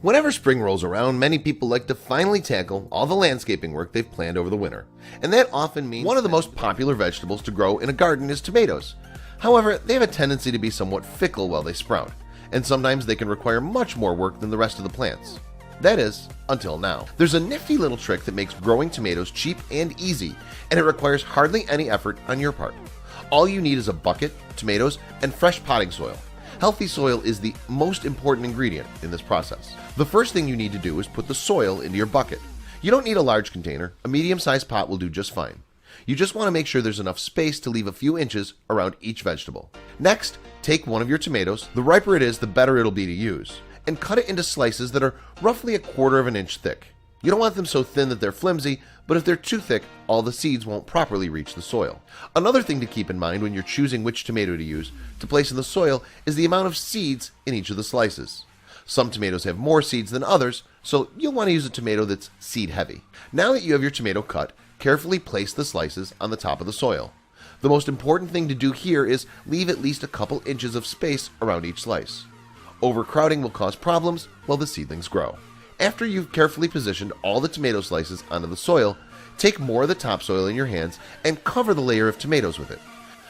Whenever spring rolls around, many people like to finally tackle all the landscaping work they've planned over the winter. And that often means one of the most popular vegetables to grow in a garden is tomatoes. However, they have a tendency to be somewhat fickle while they sprout, and sometimes they can require much more work than the rest of the plants. That is, until now. There's a nifty little trick that makes growing tomatoes cheap and easy, and it requires hardly any effort on your part. All you need is a bucket, tomatoes, and fresh potting soil. Healthy soil is the most important ingredient in this process. The first thing you need to do is put the soil into your bucket. You don't need a large container. A medium-sized pot will do just fine. You just want to make sure there's enough space to leave a few inches around each vegetable. Next, take one of your tomatoes. The riper it is, the better it'll be to use, and cut it into slices that are roughly 1/4 of an inch thick. You don't want them so thin that they're flimsy, but if they're too thick, all the seeds won't properly reach the soil. Another thing to keep in mind when you're choosing which tomato to use to place in the soil is the amount of seeds in each of the slices. Some tomatoes have more seeds than others, so you'll want to use a tomato that's seed heavy. Now that you have your tomato cut, carefully place the slices on the top of the soil. The most important thing to do here is leave at least a couple inches of space around each slice. Overcrowding will cause problems while the seedlings grow. After you've carefully positioned all the tomato slices onto the soil, take more of the topsoil in your hands and cover the layer of tomatoes with it.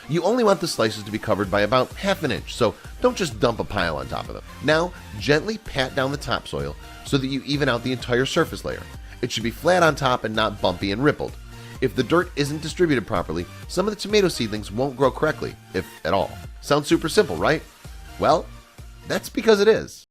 You only want the slices to be covered by about 1/2 inch, so don't just dump a pile on top of them. Now, gently pat down the topsoil so that you even out the entire surface layer. It should be flat on top and not bumpy and rippled. If the dirt isn't distributed properly, some of the tomato seedlings won't grow correctly, if at all. Sounds super simple, right? Well, that's because it is.